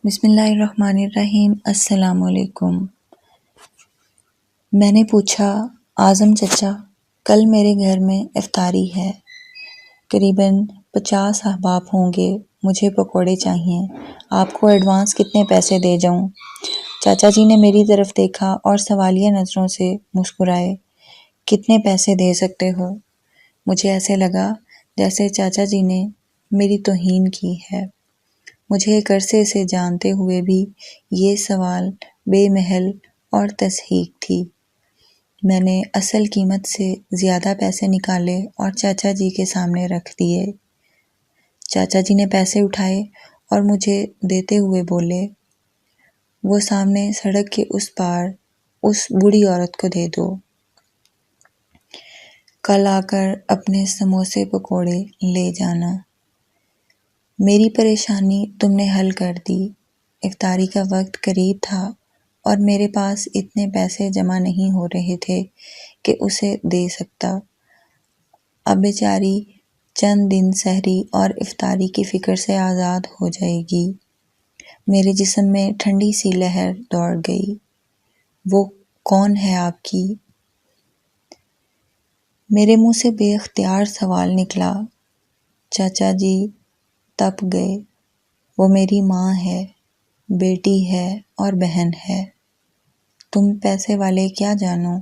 بسم اللہ الرحمن الرحیم۔ السلام علیکم۔ میں نے پوچھا، اعظم چچا، کل میرے گھر میں افطاری ہے، قریباً 50 احباب ہوں گے، مجھے پکوڑے چاہئیں، آپ کو ایڈوانس کتنے پیسے دے جاؤں؟ چاچا جی نے میری طرف دیکھا اور سوالیہ نظروں سے مسکرائے۔ کتنے پیسے دے سکتے ہو؟ مجھے ایسے لگا جیسے چاچا جی نے میری توہین کی ہے۔ مجھے ایک عرصے سے جانتے ہوئے بھی یہ سوال بے محل اور تصحیق تھی۔ میں نے اصل قیمت سے زیادہ پیسے نکالے اور چاچا جی کے سامنے رکھ دیے۔ چاچا جی نے پیسے اٹھائے اور مجھے دیتے ہوئے بولے، وہ سامنے سڑک کے اس پار اس بوڑھی عورت کو دے دو۔ کل آ کر اپنے سموسے پکوڑے لے جانا۔ میری پریشانی تم نے حل کر دی۔ افطاری کا وقت قریب تھا اور میرے پاس اتنے پیسے جمع نہیں ہو رہے تھے کہ اسے دے سکتا۔ اب بیچاری چند دن سحری اور افطاری کی فکر سے آزاد ہو جائے گی۔ میرے جسم میں ٹھنڈی سی لہر دوڑ گئی۔ وہ کون ہے آپ کی؟ میرے منہ سے بے اختیار سوال نکلا۔ چاچا جی تپ گئے۔ وہ میری ماں ہے، بیٹی ہے اور بہن ہے۔ تم پیسے والے کیا جانو،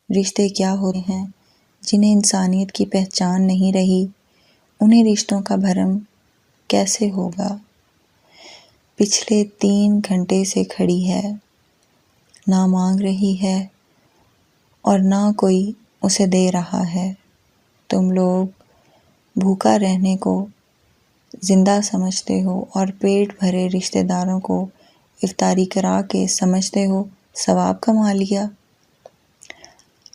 رشتے کیا ہوتے ہیں؟ جنہیں انسانیت کی پہچان نہیں رہی، انہیں رشتوں کا بھرم کیسے ہوگا؟ پچھلے 3 گھنٹے سے کھڑی ہے، نہ مانگ رہی ہے اور نہ کوئی اسے دے رہا ہے۔ تم لوگ بھوکا رہنے کو زندہ سمجھتے ہو اور پیٹ بھرے رشتہ داروں کو افطاری کرا کے سمجھتے ہو ثواب کما لیا۔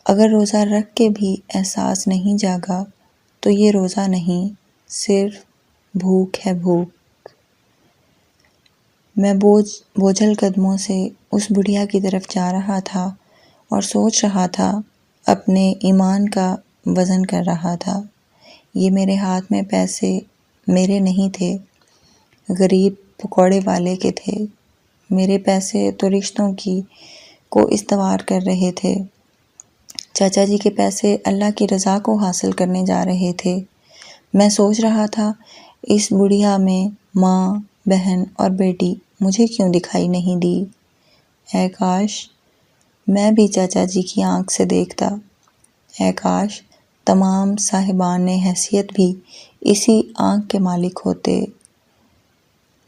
اگر روزہ رکھ کے بھی احساس نہیں جاگا تو یہ روزہ نہیں، صرف بھوک ہے، بھوک۔ میں بوجھل قدموں سے اس بڑھیا کی طرف جا رہا تھا اور سوچ رہا تھا، اپنے ایمان کا وزن کر رہا تھا۔ یہ میرے ہاتھ میں پیسے میرے نہیں تھے، غریب پکوڑے والے کے تھے۔ میرے پیسے تو رشتوں کو استوار کر رہے تھے۔ چاچا جی کے پیسے اللہ کی رضا کو حاصل کرنے جا رہے تھے۔ میں سوچ رہا تھا، اس بڑھیا میں ماں، بہن اور بیٹی مجھے کیوں دکھائی نہیں دی؟ اے کاش میں بھی چاچا جی کی آنکھ سے دیکھتا۔ اے کاش تمام صاحبان حیثیت بھی اسی آنکھ کے مالک ہوتے۔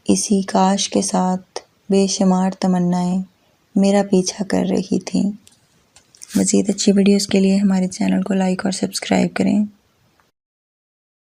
اسی کاش کے ساتھ بے شمار تمنائیں میرا پیچھا کر رہی تھیں۔ مزید اچھی ویڈیوز کے لیے ہمارے چینل کو لائک اور سبسکرائب کریں۔